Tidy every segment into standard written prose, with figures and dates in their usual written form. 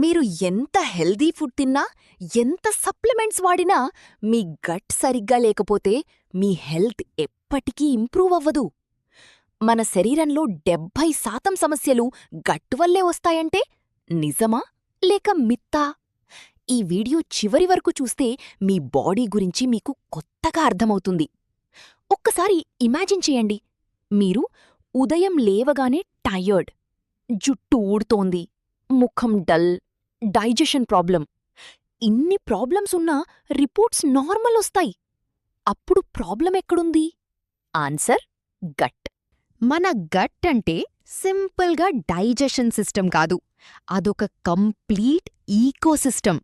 మీరు ఎంత healthy food తిన్నా, ఎంత సప్లిమెంట్స్ వాడినా మీ గట్ సరిగ్గా లేకపోతే మీ హెల్త్ ఎప్పటికీ ఇంప్రూవ్ అవ్వదు. మన శరీరంలో 70% సమస్యలు గట్ వల్లే వస్తాయంటే నిజమా లేక మిత్తా? ఈ వీడియో చివరి వరకు చూస్తే మీ బాడీ గురించి మీకు కొత్తగా అర్థమవుతుంది. ఒక్కసారి ఇమాజిన్ చేయండి, మీరు ఉదయం లేవగానే టయర్డ్, జుట్టు ఊడుతోంది, ముఖం డల్, డైజెషన్ ప్రాబ్లం. ఇన్ని ప్రాబ్లమ్స్ ఉన్నా రిపోర్ట్స్ నార్మల్ వస్తాయి. అప్పుడు ప్రాబ్లం ఎక్కడుంది? Answer gut. మన గట్ అంటే సింపుల్గా డైజెషన్ సిస్టమ్ కాదు, అదొక కంప్లీట్ ఈకోసిస్టమ్.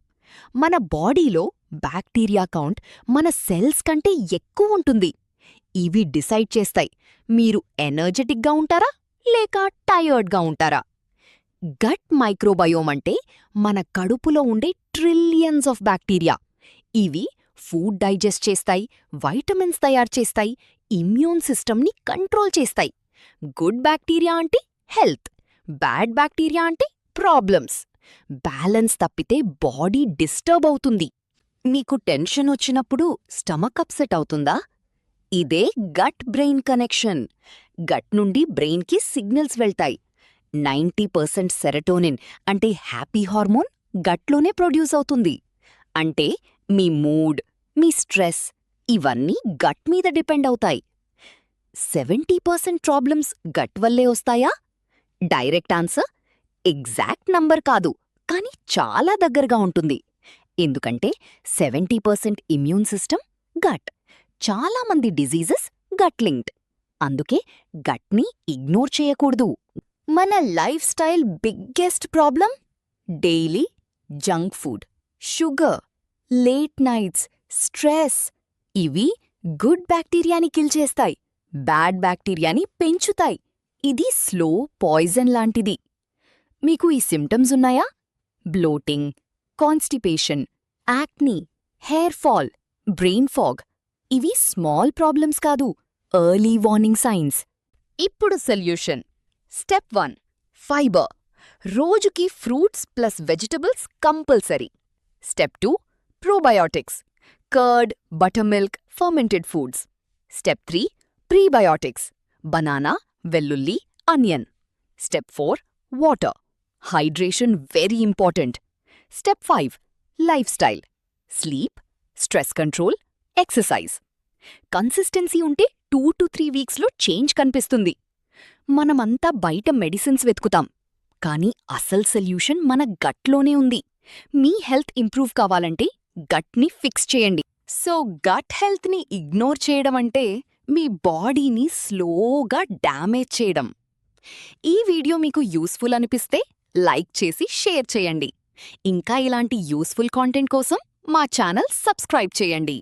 మన బాడీలో బ్యాక్టీరియా కౌంట్ మన సెల్స్ కంటే ఎక్కువ ఉంటుంది. ఇవి డిసైడ్ చేస్తాయి మీరు ఎనర్జెటిక్గా ఉంటారా లేక టయర్డ్గా ఉంటారా. గట్ మైక్రోబయోమ్ అంటే మన కడుపులో ఉండే ట్రిలియన్స్ ఆఫ్ బ్యాక్టీరియా. ఇవి ఫుడ్ డైజెస్ట్ చేస్తాయి, వైటమిన్స్ తయారు చేస్తాయి, ఇమ్యూన్ సిస్టమ్ని కంట్రోల్ చేస్తాయి. గుడ్ బ్యాక్టీరియా అంటే హెల్త్, బ్యాడ్ బ్యాక్టీరియా అంటే ప్రాబ్లమ్స్. బ్యాలెన్స్ తప్పితే బాడీ డిస్టర్బ్ అవుతుంది. మీకు టెన్షన్ వచ్చినప్పుడు స్టమక్ అప్సెట్ అవుతుందా? ఇదే గట్ బ్రెయిన్ కనెక్షన్. గట్ నుండి బ్రెయిన్కి సిగ్నల్స్ వెళ్తాయి. 90% సెరటోనిన్ అంటే హ్యాపీ హార్మోన్ గట్లోనే ప్రొడ్యూస్ అవుతుంది. అంటే మీ మూడ్, మీ స్ట్రెస్ ఇవన్నీ గట్ మీద డిపెండ్ అవుతాయి. 70% ప్రాబ్లమ్స్ గట్ వల్లే వస్తాయా? డైరెక్ట్ ఆన్సర్ ఎగ్జాక్ట్ నంబర్ కాదు, కానీ చాలా దగ్గరగా ఉంటుంది. ఎందుకంటే 70% ఇమ్యూన్ సిస్టమ్ గట్, చాలామంది డిజీజెస్ గట్ లింక్డ్. అందుకే గట్ని ఇగ్నోర్ చేయకూడదు. మన lifestyle biggest problem daily junk food, sugar, late nights, stress. ఇవి గుడ్ బ్యాక్టీరియాని కిల్ చేస్తాయి, బ్యాడ్ బ్యాక్టీరియాని పెంచుతాయి. ఇది స్లో పాయిజన్ లాంటిది. మీకు ఈ సిమ్టమ్స్ ఉన్నాయా? Bloating, constipation, acne, hair fall, brain fog. ఇవి స్మాల్ ప్రాబ్లమ్స్ కాదు, ఎర్లీ వార్నింగ్ సైన్స్. ఇప్పుడు సొల్యూషన్. Step 1 fibre. రోజుకి fruits plus vegetables compulsory. Step 2 probiotics, curd, butter milk, fermented foods. Step 3 prebiotics, banana, వెల్లుల్లి, onion. Step 4 water, hydration very important. Step 5 lifestyle, sleep, stress control, exercise. Consistency ఉంటే 2 to 3 వీక్స్లో change కనిపిస్తుంది. మనమంతా బయట medicines వెతుకుతాం, కానీ అసల్ solution మన గట్లోనే ఉంది. మీ health improve కావాలంటే గట్ని ఫిక్స్ చేయండి. సో గట్ హెల్త్ని ఇగ్నోర్ చేయడం అంటే మీ బాడీని స్లోగా డ్యామేజ్ చేయడం. ఈ వీడియో మీకు యూస్ఫుల్ అనిపిస్తే లైక్ చేసి షేర్ చేయండి. ఇంకా ఇలాంటి యూస్ఫుల్ కాంటెంట్ కోసం మా ఛానల్ సబ్స్క్రైబ్ చేయండి.